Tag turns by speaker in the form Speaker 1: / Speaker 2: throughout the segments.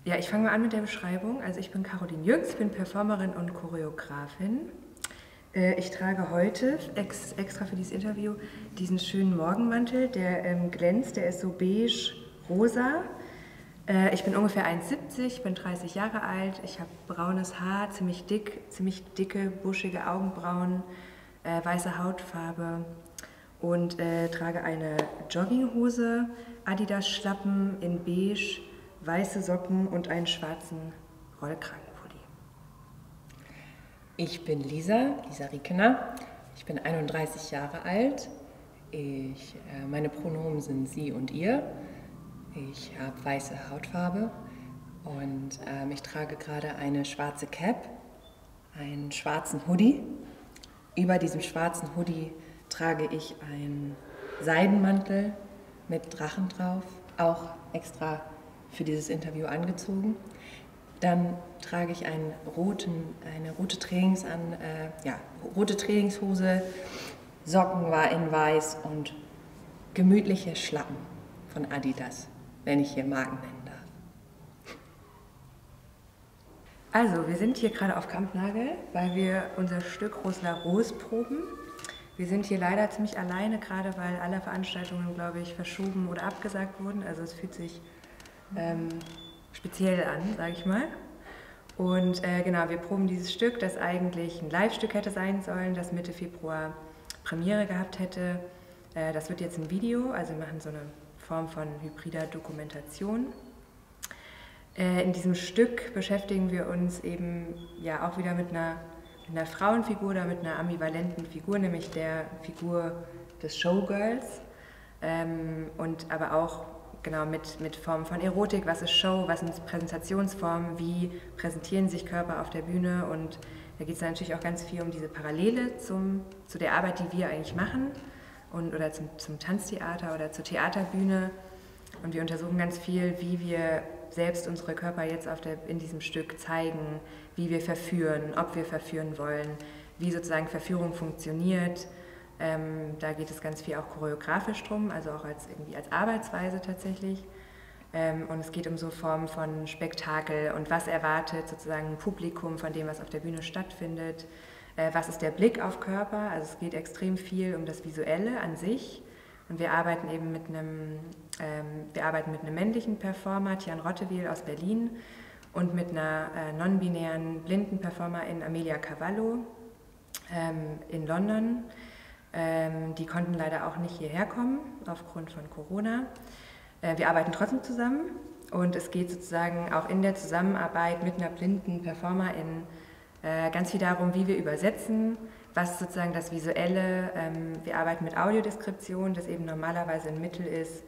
Speaker 1: Ja, ich fange mal an mit der Beschreibung. Also ich bin Caroline Jürgs, ich bin Performerin und Choreografin. Ich trage heute extra für dieses Interview diesen schönen Morgenmantel, der glänzt, der ist so beige-rosa. Ich bin ungefähr 1,70, bin 30 Jahre alt, ich habe braunes Haar, ziemlich dicke, buschige Augenbrauen, weiße Hautfarbe und trage eine Jogginghose, Adidas-Schlappen in beige, weiße Socken und einen schwarzen Rollkragenpulli.
Speaker 2: Ich bin Lisa Riekener, ich bin 31 Jahre alt, meine Pronomen sind sie und ihr, ich habe weiße Hautfarbe und ich trage gerade eine schwarze Cap, einen schwarzen Hoodie. Über diesem schwarzen Hoodie trage ich einen Seidenmantel mit Drachen drauf, auch extra für dieses Interview angezogen. Dann trage ich eine rote Trainingshose, Socken war in weiß und gemütliche Schlappen von Adidas, wenn ich hier Marken nennen darf.
Speaker 1: Also, wir sind hier gerade auf Kampnagel, weil wir unser Stück Rosla Rose proben. Wir sind hier leider ziemlich alleine, gerade weil alle Veranstaltungen, glaube ich, verschoben oder abgesagt wurden. Also es fühlt sich speziell an, sage ich mal. Und genau, wir proben dieses Stück, das eigentlich ein Live-Stück hätte sein sollen, das Mitte Februar Premiere gehabt hätte. Das wird jetzt ein Video, also wir machen so eine Form von hybrider Dokumentation. In diesem Stück beschäftigen wir uns eben ja auch wieder mit einer Frauenfigur oder mit einer ambivalenten Figur, nämlich der Figur des Showgirls. Und aber auch genau mit Formen von Erotik, was ist Show, was sind Präsentationsformen, wie präsentieren sich Körper auf der Bühne, und da geht es natürlich auch ganz viel um diese Parallele zu der Arbeit, die wir eigentlich machen, oder zum Tanztheater oder zur Theaterbühne, und wir untersuchen ganz viel, wie wir selbst unsere Körper jetzt in diesem Stück zeigen, wie wir verführen, ob wir verführen wollen, wie sozusagen Verführung funktioniert. Da geht es ganz viel auch choreografisch drum, also auch als Arbeitsweise tatsächlich. Und es geht um so Formen von Spektakel und was erwartet sozusagen ein Publikum von dem, was auf der Bühne stattfindet. Was ist der Blick auf Körper? Also es geht extrem viel um das Visuelle an sich. Und wir arbeiten eben mit einem männlichen Performer, Tian Rottewiel aus Berlin, und mit einer non-binären blinden Performerin, Amelia Cavallo, in London. Die konnten leider auch nicht hierher kommen, aufgrund von Corona. Wir arbeiten trotzdem zusammen, und es geht sozusagen auch in der Zusammenarbeit mit einer blinden Performerin ganz viel darum, wie wir übersetzen, was sozusagen das Visuelle, wir arbeiten mit Audiodeskription, das eben normalerweise ein Mittel ist,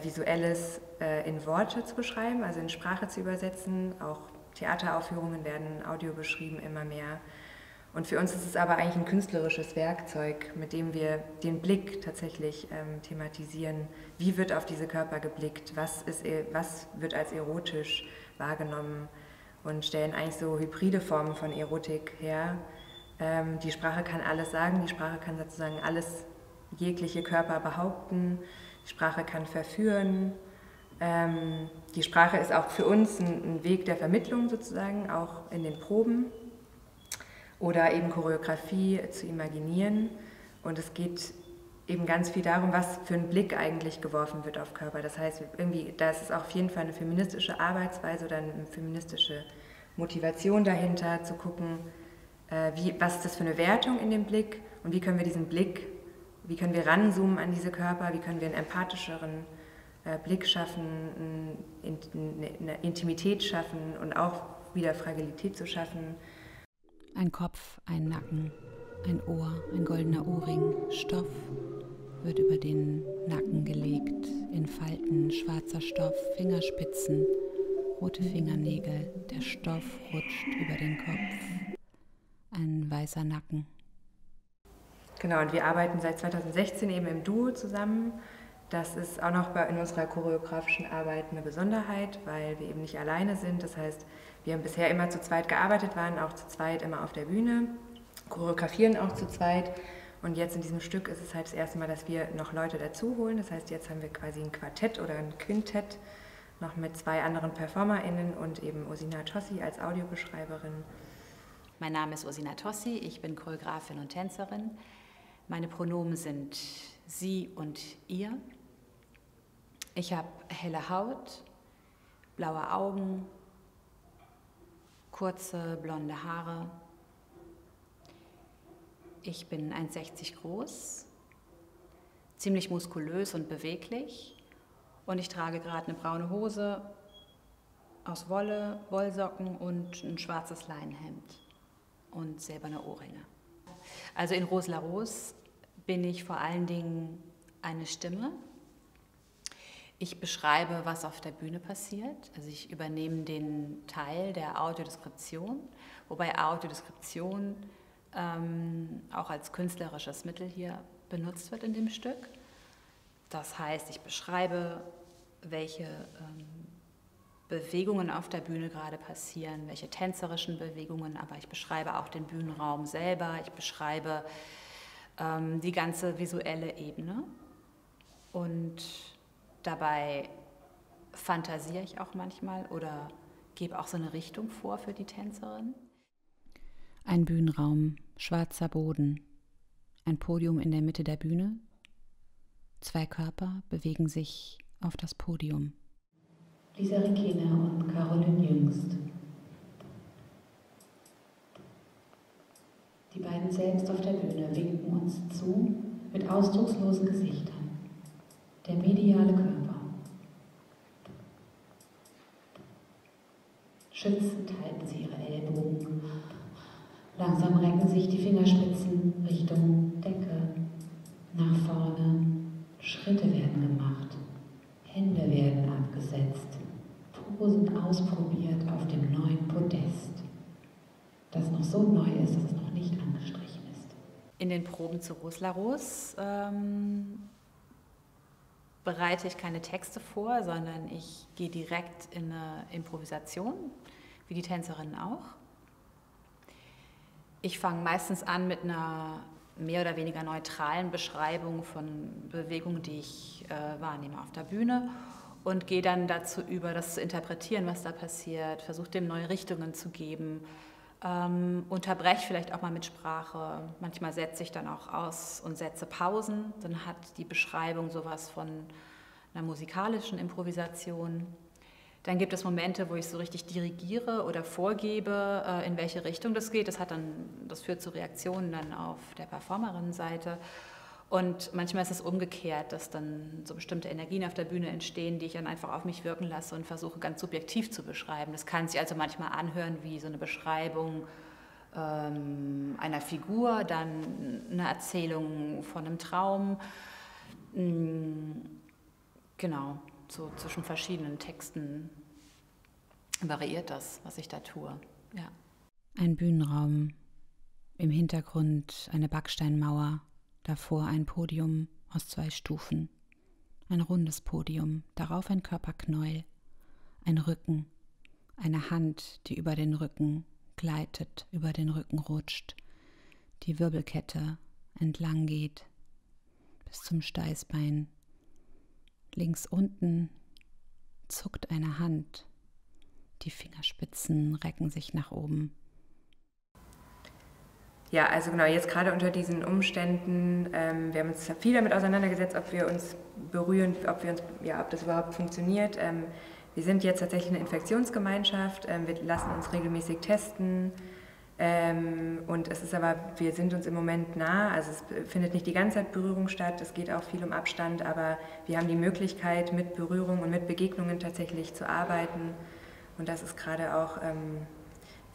Speaker 1: Visuelles in Worte zu beschreiben, also in Sprache zu übersetzen. Auch Theateraufführungen werden audio beschrieben, immer mehr. Und für uns ist es aber eigentlich ein künstlerisches Werkzeug, mit dem wir den Blick tatsächlich thematisieren. Wie wird auf diese Körper geblickt? Was wird als erotisch wahrgenommen? Und stellen eigentlich so hybride Formen von Erotik her. Die Sprache kann alles sagen, die Sprache kann sozusagen jegliche Körper behaupten, die Sprache kann verführen. Die Sprache ist auch für uns ein Weg der Vermittlung sozusagen, auch in den Proben. Oder eben Choreografie zu imaginieren. Und es geht eben ganz viel darum, was für ein Blick eigentlich geworfen wird auf Körper. Das heißt, da ist es auf jeden Fall eine feministische Arbeitsweise oder eine feministische Motivation dahinter, zu gucken, was ist das für eine Wertung in dem Blick, und wie können wir diesen Blick, wie können wir ranzoomen an diese Körper, wie können wir einen empathischeren Blick schaffen, eine Intimität schaffen und auch wieder Fragilität zu schaffen.
Speaker 3: Ein Kopf, ein Nacken, ein Ohr, ein goldener Ohrring, Stoff wird über den Nacken gelegt, in Falten, schwarzer Stoff, Fingerspitzen, rote Fingernägel, der Stoff rutscht über den Kopf, ein weißer Nacken.
Speaker 1: Genau, und wir arbeiten seit 2016 eben im Duo zusammen. Das ist auch noch in unserer choreografischen Arbeit eine Besonderheit, weil wir eben nicht alleine sind. Das heißt, wir haben bisher immer zu zweit gearbeitet, waren auch zu zweit immer auf der Bühne, choreografieren auch zu zweit. Und jetzt in diesem Stück ist es halt das erste Mal, dass wir noch Leute dazu holen. Das heißt, jetzt haben wir quasi ein Quartett oder ein Quintett noch mit 2 anderen PerformerInnen und eben Ursina Tossi als Audiobeschreiberin.
Speaker 4: Mein Name ist Ursina Tossi, ich bin Choreografin und Tänzerin. Meine Pronomen sind sie und ihr. Ich habe helle Haut, blaue Augen, kurze blonde Haare. Ich bin 1,60 groß, ziemlich muskulös und beweglich und ich trage gerade eine braune Hose aus Wolle, Wollsocken und ein schwarzes Leinenhemd und silberne Ohrringe. Also in Rose la Rose bin ich vor allen Dingen eine Stimme. Ich beschreibe, was auf der Bühne passiert. Also ich übernehme den Teil der Audiodeskription, wobei Audiodeskription auch als künstlerisches Mittel hier benutzt wird in dem Stück. Das heißt, ich beschreibe, welche Bewegungen auf der Bühne gerade passieren, welche tänzerischen Bewegungen, aber ich beschreibe auch den Bühnenraum selber, ich beschreibe die ganze visuelle Ebene und dabei fantasiere ich auch manchmal oder gebe auch so eine Richtung vor für die Tänzerin.
Speaker 3: Ein Bühnenraum, schwarzer Boden, ein Podium in der Mitte der Bühne. 2 Körper bewegen sich auf das Podium.
Speaker 5: Lisa Rickena und Caroline Jüngst. Die beiden selbst auf der Bühne winken uns zu mit ausdruckslosen Gesichtern. Der mediale Körper. Schützend halten sie ihre Ellbogen. Langsam recken sich die Fingerspitzen Richtung Decke, nach vorne. Schritte werden gemacht. Hände werden abgesetzt. Posen ausprobiert auf dem neuen Podest, das noch so neu ist, dass es noch nicht angestrichen ist.
Speaker 4: In den Proben zu Rose la Rose bereite ich keine Texte vor, sondern ich gehe direkt in eine Improvisation, wie die Tänzerinnen auch. Ich fange meistens an mit einer mehr oder weniger neutralen Beschreibung von Bewegungen, die ich wahrnehme auf der Bühne und gehe dann dazu über, das zu interpretieren, was da passiert, versuche dem neue Richtungen zu geben, unterbreche vielleicht auch mal mit Sprache. Manchmal setze ich dann auch aus und setze Pausen. Dann hat die Beschreibung sowas von einer musikalischen Improvisation. Dann gibt es Momente, wo ich so richtig dirigiere oder vorgebe, in welche Richtung das geht. Das führt zu Reaktionen dann auf der Performerinnenseite. Und manchmal ist es umgekehrt, dass dann so bestimmte Energien auf der Bühne entstehen, die ich dann einfach auf mich wirken lasse und versuche ganz subjektiv zu beschreiben. Das kann sich also manchmal anhören wie so eine Beschreibung einer Figur, dann eine Erzählung von einem Traum. Genau, so zwischen verschiedenen Texten variiert das, was ich da tue. Ja.
Speaker 3: Ein Bühnenraum, im Hintergrund eine Backsteinmauer. Davor ein Podium aus 2 Stufen, ein rundes Podium, darauf ein Körperknäuel, ein Rücken, eine Hand, die über den Rücken gleitet, über den Rücken rutscht, die Wirbelkette entlang geht bis zum Steißbein. Links unten zuckt eine Hand, die Fingerspitzen recken sich nach oben.
Speaker 1: Ja, also genau, jetzt gerade unter diesen Umständen, wir haben uns viel damit auseinandergesetzt, ob wir uns berühren, ob das überhaupt funktioniert. Wir sind jetzt tatsächlich eine Infektionsgemeinschaft, wir lassen uns regelmäßig testen und es ist aber, wir sind uns im Moment nah, also es findet nicht die ganze Zeit Berührung statt, es geht auch viel um Abstand, aber wir haben die Möglichkeit, mit Berührung und mit Begegnungen tatsächlich zu arbeiten und das ist gerade auch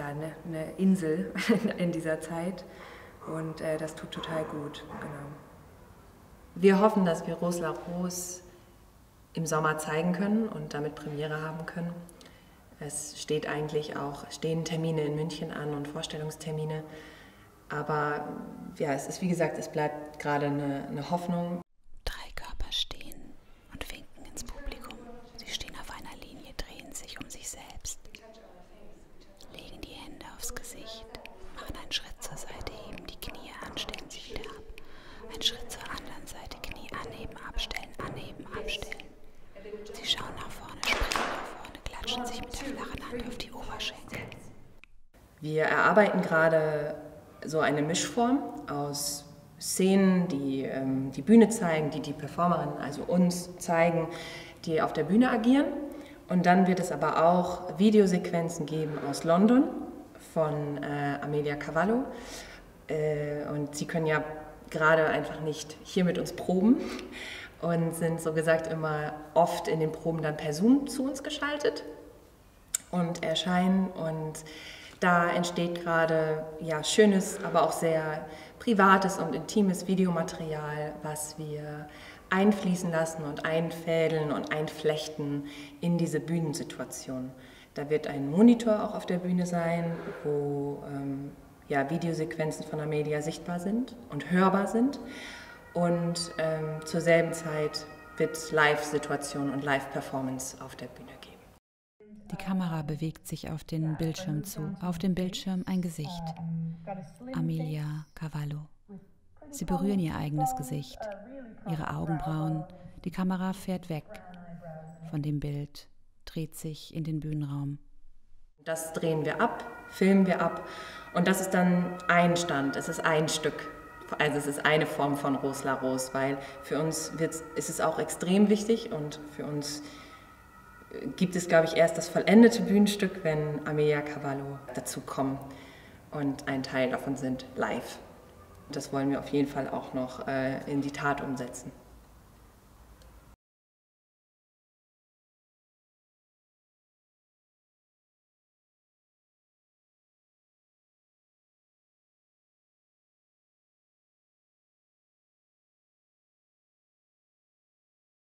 Speaker 1: eine Insel in dieser Zeit und das tut total gut. Genau.
Speaker 2: Wir hoffen, dass wir Rose la Rose im Sommer zeigen können und damit Premiere haben können. Es stehen Termine in München an und Vorstellungstermine, aber ja, es ist wie gesagt, es bleibt gerade eine Hoffnung.
Speaker 3: 3 Körper stehen und winken ins Publikum. Sie stehen auf einer Linie, drehen sich um sich selbst. Legen die Hände aufs Gesicht, machen einen Schritt zur Seite, heben die Knie an, stellen sich wieder ab. Ein Schritt zur anderen Seite, Knie anheben, abstellen, abstellen. Sie schauen nach vorne, springen wischt sich mit der flachen Hand auf die Oberschenkel.
Speaker 2: Wir erarbeiten gerade so eine Mischform aus Szenen, die die Bühne zeigen, die die Performerinnen, also uns zeigen, die auf der Bühne agieren. Und dann wird es aber auch Videosequenzen geben aus London von Amelia Cavallo. Und sie können ja gerade einfach nicht hier mit uns proben und sind so gesagt immer oft in den Proben dann per Zoom zu uns geschaltet und erscheinen. Und da entsteht gerade ja, schönes, aber auch sehr privates und intimes Videomaterial, was wir einfließen lassen und einfädeln und einflechten in diese Bühnensituation. Da wird ein Monitor auch auf der Bühne sein, wo ja, Videosequenzen von Amelia sichtbar sind und hörbar sind. Und zur selben Zeit wird es Live-Situation und Live-Performance auf der Bühne geben.
Speaker 3: Die Kamera bewegt sich auf den Bildschirm zu. Auf dem Bildschirm ein Gesicht. Amelia Cavallo. Sie berühren ihr eigenes Gesicht, ihre Augenbrauen. Die Kamera fährt weg von dem Bild, dreht sich in den Bühnenraum.
Speaker 2: Das drehen wir ab, filmen wir ab und das ist dann ein Stand, es ist ein Stück. Also es ist eine Form von Rose la Rose, weil für uns ist es auch extrem wichtig und für uns gibt es, glaube ich, erst das vollendete Bühnenstück, wenn Amelia Cavallo dazu kommen und ein Teil davon sind live. Das wollen wir auf jeden Fall auch noch in die Tat umsetzen.